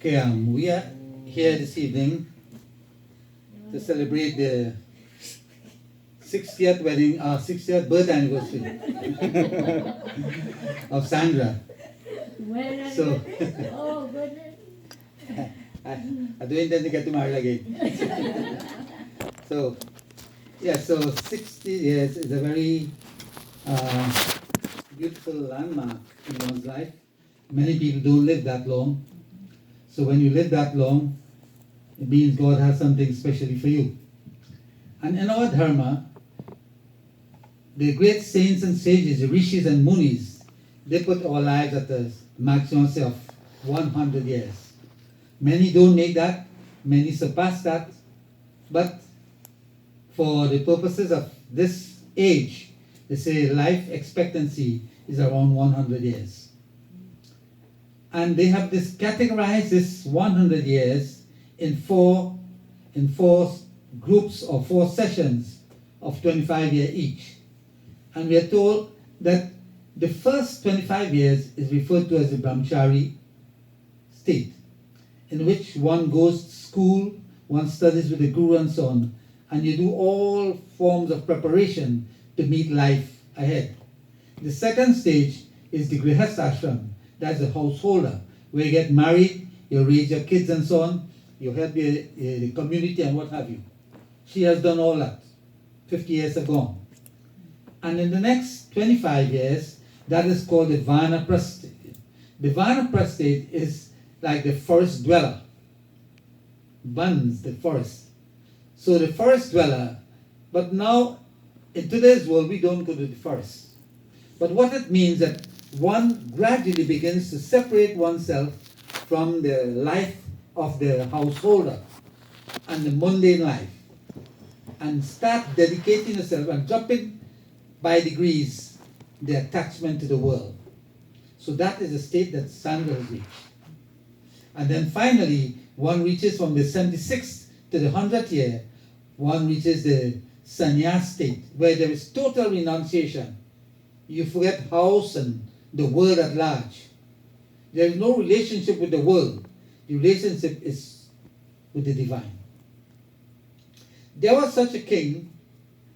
Okay, we are here this evening to celebrate the 60th wedding, 60th birth anniversary of Sandra. So, Oh, goodness. I don't intend to get married again. So, yeah, so 60 years is a very beautiful landmark in one's life. Many people don't live that long. So when you live that long, it means God has something specially for you. And in our Dharma, the great saints and sages, the rishis and munis, they put our lives at a maximum say of 100 years. Many don't make that, many surpass that, but for the purposes of this age, they say life expectancy is around 100 years. And they have this categorized this 100 years in four groups or 4 sessions of 25 years each. And we are told that the first 25 years is referred to as the brahmachari state, in which one goes to school, one studies with the guru and so on, and you do all forms of preparation to meet life ahead. The second stage is the grihastha ashram. That's the householder, where you get married, you raise your kids and so on, you help the community and what have you. She has done all that 50 years ago. And in the next 25 years, that is called the vanaprastha. The vanaprastha is like the forest dweller, buns the forest. So the forest dweller, but now in today's world we don't go to the forest. But what it means that one gradually begins to separate oneself from the life of the householder and the mundane life and start dedicating yourself and dropping by degrees the attachment to the world. So that is the state that Sandra has reached. And then finally, one reaches from the 76th to the 100th year, one reaches the sannyas state, where there is total renunciation. You forget house and the world at large. There is no relationship with the world. The relationship is with the divine. There was such a king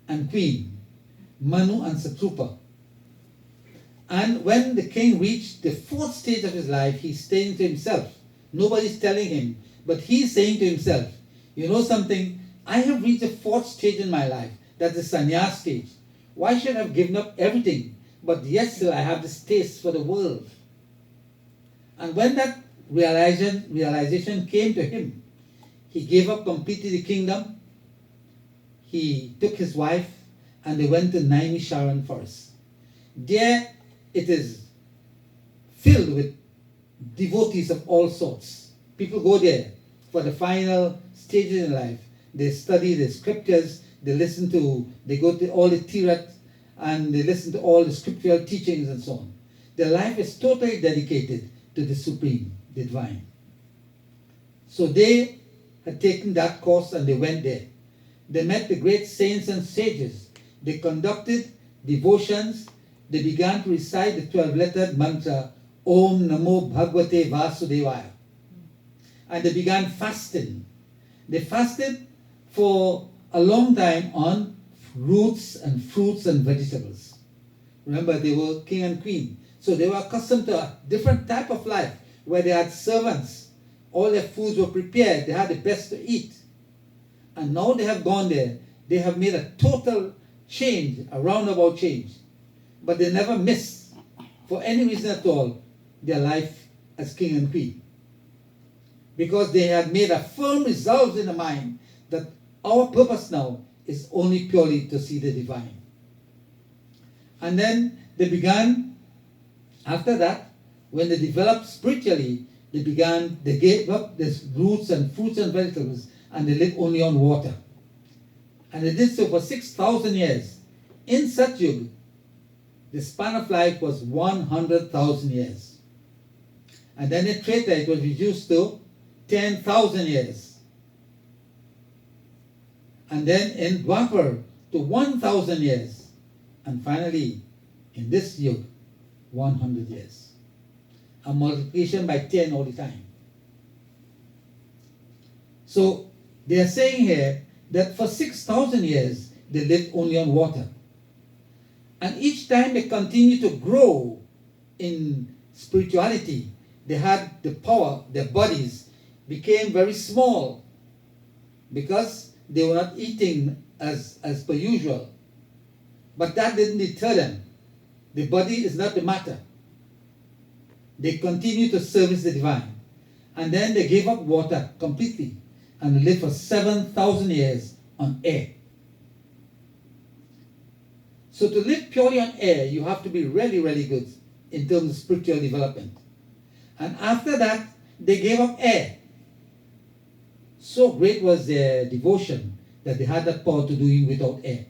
and queen, Manu and Shatrupa. And when the king reached the 4th stage of his life, he's saying to himself, nobody's telling him, but he's saying to himself, you know something, I have reached the 4th stage in my life, that's the sannyas stage. Why should I have given up everything? But yet still I have this taste for the world. And when that realization came to him, he gave up completely the kingdom. He took his wife and they went to Naimisharan forest. There it is filled with devotees of all sorts. People go there for the final stages in life. They study the scriptures, they go to all the tirat, and they listen to all the scriptural teachings and so on. Their life is totally dedicated to the Supreme, the Divine. So they had taken that course and they went there. They met the great saints and sages. They conducted devotions. They began to recite the 12-lettered mantra, Om Namo Bhagavate Vasudevaya. And they began fasting. They fasted for a long time on roots and fruits and vegetables. Remember, they were king and queen. So they were accustomed to a different type of life where they had servants. All their foods were prepared. They had the best to eat. And now they have gone there. They have made a total change, a roundabout change. But they never miss, for any reason at all, their life as king and queen. Because they had made a firm resolve in the mind that our purpose now is only purely to see the divine. And then they began, after that, when they developed spiritually, they gave up these roots and fruits and vegetables, and they lived only on water. And they did so for 6,000 years. In Satyug, the span of life was 100,000 years. And then in Treta, it was reduced to 10,000 years. And then in Dwapar to 1,000 years. And finally, in this Yug, 100 years. A multiplication by 10 all the time. So they are saying here that for 6,000 years they lived only on water. And each time they continued to grow in spirituality, they had the power, their bodies became very small because they were not eating as per usual. But that didn't deter them. The body is not the matter. They continued to service the divine. And then they gave up water completely and lived for 7,000 years on air. So to live purely on air, you have to be really, really good in terms of spiritual development. And after that, they gave up air. So great was their devotion that they had that power to do it without air.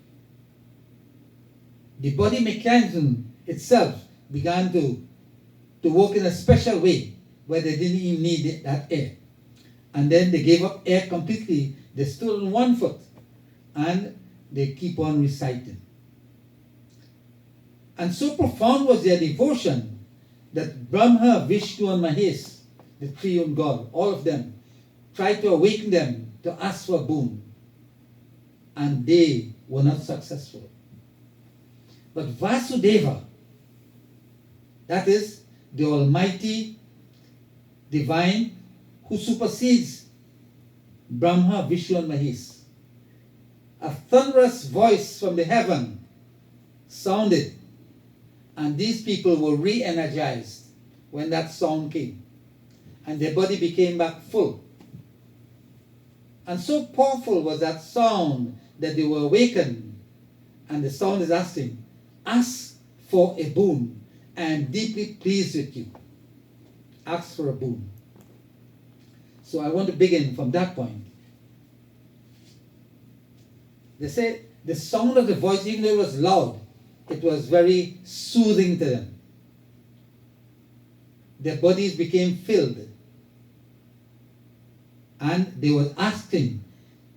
The body mechanism itself began to work in a special way where they didn't even need that air. And then they gave up air completely. They stood on one foot and they keep on reciting. And so profound was their devotion that Brahma, Vishnu, and Mahesh, the triune God, all of them, tried to awaken them to ask for a boon. And they were not successful. But Vasudeva, that is the Almighty Divine who supersedes Brahma, Vishnu, and Mahesh, a thunderous voice from the heaven sounded. And these people were re-energized when that sound came. And their body became back full. And so powerful was that sound that they were awakened. And the sound is asking, ask for a boon. I am deeply pleased with you. Ask for a boon. So I want to begin from that point. They say the sound of the voice, even though it was loud, it was very soothing to them. Their bodies became filled. And they were asking,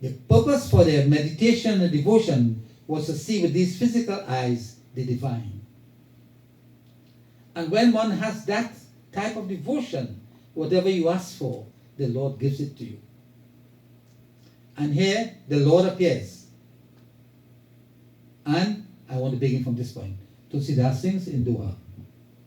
the purpose for their meditation and devotion was to see with these physical eyes the divine. And when one has that type of devotion, whatever you ask for, the Lord gives it to you. And here the Lord appears. And I want to begin from this point. Tulsidas sings in Dua.